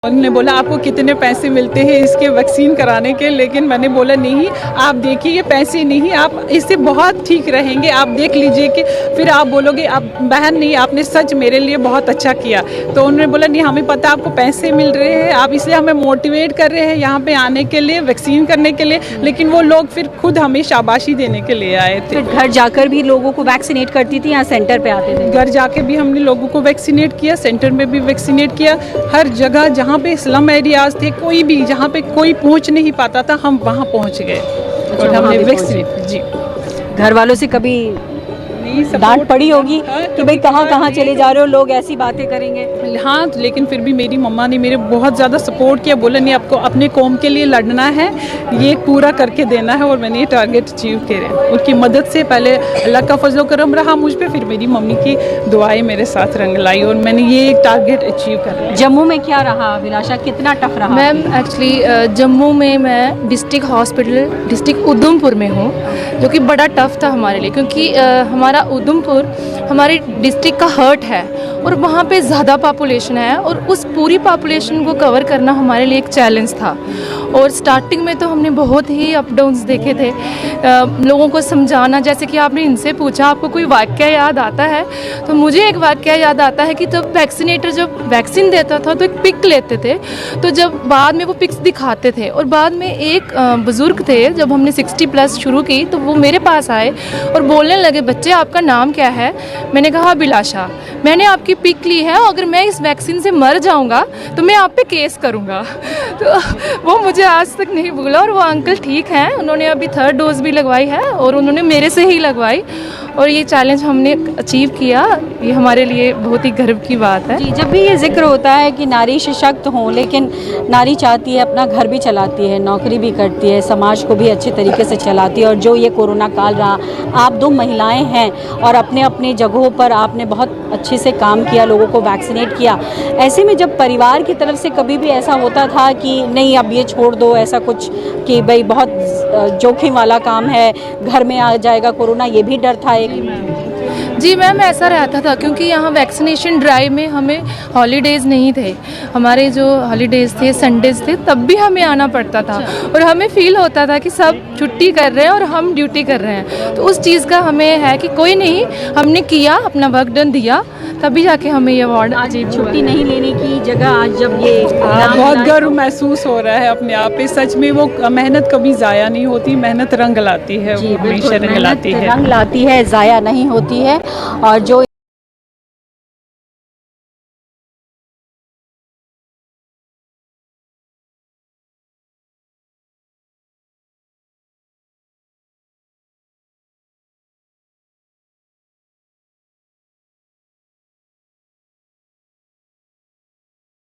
उन्होंने बोला आपको कितने पैसे मिलते हैं इसके वैक्सीन कराने के, लेकिन मैंने बोला नहीं, आप देखिए ये पैसे नहीं, आप इससे बहुत ठीक रहेंगे, आप देख लीजिए कि फिर आप बोलोगे आप बहन नहीं आपने सच मेरे लिए बहुत अच्छा किया। तो उन्होंने बोला नहीं हमें पता आपको पैसे मिल रहे हैं, आप इसलिए हमें मोटिवेट कर रहे हैं यहाँ पे आने के लिए, वैक्सीन करने के लिए। लेकिन वो लोग फिर खुद हमें शाबाशी देने के लिए आए थे। घर जाकर भी लोगों को वैक्सीनेट करती थी या सेंटर पे आते थे? घर जाके भी हमने लोगों को वैक्सीनेट किया, सेंटर में भी वैक्सीनेट किया। हर जगह जहाँ पे स्लम एरियाज थे, कोई भी जहाँ पे कोई पहुँच नहीं पाता था, हम वहाँ पहुँच गए और हमने वैक्सीनेट। जी, घर वालों से कभी डांट पड़ी होगी कि भाई कहाँ कहाँ चले जा रहे हो, लोग ऐसी बातें करेंगे? हाँ, लेकिन फिर भी मेरी मम्मा ने मेरे बहुत ज़्यादा सपोर्ट किया, बोला नहीं आपको अपने कौम के लिए लड़ना है, ये पूरा करके देना है। और मैंने ये टारगेट अचीव किया। उनकी मदद से पहले अल्लाह का फजल करम रहा मुझ पे, फिर मेरी मम्मी की दुआएं मेरे साथ रंग लाई और मैंने ये टारगेट अचीव कर लिया। जम्मू में क्या रहा अभिलाषा, कितना टफ रहा? मैम एक्चुअली जम्मू में मैं डिस्ट्रिक्ट हॉस्पिटल डिस्ट्रिक्ट उधमपुर में हूँ, जो कि बड़ा टफ था हमारे लिए, क्योंकि हमारा उधमपुर हमारी डिस्ट्रिक्ट का हर्ट है और वहाँ पे ज़्यादा पॉपुलेशन है और उस पूरी पॉपुलेशन को कवर करना हमारे लिए एक चैलेंज था। और स्टार्टिंग में तो हमने बहुत ही अप डाउन्स देखे थे, लोगों को समझाना। जैसे कि आपने इनसे पूछा आपको कोई वाक़या याद आता है, तो मुझे एक वाक़या याद आता है कि जब वैक्सीनेटर जब वैक्सीन देता था तो एक पिक लेते थे, तो जब बाद में वो पिक्स दिखाते थे और बाद में एक बुज़ुर्ग थे, जब हमने 60+ शुरू की तो वो मेरे पास आए और बोलने लगे बच्चे आपका नाम क्या है? मैंने कहा अभिलाषा, मैंने आपकी पिक ली है, अगर मैं इस वैक्सीन से मर जाऊंगा तो मैं आप पे केस करूंगा। तो वो मुझे आज तक नहीं भूला। और वो अंकल ठीक हैं, उन्होंने अभी 3rd डोज भी लगवाई है और उन्होंने मेरे से ही लगवाई और ये चैलेंज हमने अचीव किया। ये हमारे लिए बहुत ही गर्व की बात है। जी, जब भी ये जिक्र होता है कि नारी सशक्त हो, लेकिन नारी चाहती है अपना घर भी चलाती है, नौकरी भी करती है, समाज को भी अच्छे तरीके से चलाती है। और जो ये कोरोना काल रहा, आप 2 महिलाएं हैं और अपने अपने जगहों पर आपने बहुत अच्छे से काम किया, लोगों को वैक्सीनेट किया। ऐसे में जब परिवार की तरफ से कभी भी ऐसा होता था कि नहीं अब ये छोड़ दो, ऐसा कुछ कि भाई बहुत जोखिम वाला काम है, घर में आ जाएगा कोरोना, ये भी डर था एक? जी मैम, ऐसा रहता था क्योंकि यहाँ वैक्सीनेशन ड्राइव में हमें हॉलीडेज़ नहीं थे, हमारे जो हॉलीडेज़ थे संडेज़ थे, तब भी हमें आना पड़ता था। और हमें फील होता था कि सब छुट्टी कर रहे हैं और हम ड्यूटी कर रहे हैं। तो उस चीज़ का हमें है कि कोई नहीं, हमने किया, अपना वर्क डन दिया, तभी जाके हमें ये अवार्ड। आज छुट्टी नहीं लेने की जगह आज जब ये बहुत गर्व महसूस हो रहा है अपने आप पे। सच में वो मेहनत कभी ज़ाया नहीं होती, मेहनत रंग लाती है, वो हमेशा रंग लाती है, रंग लाती है, ज़ाया नहीं होती है। और जो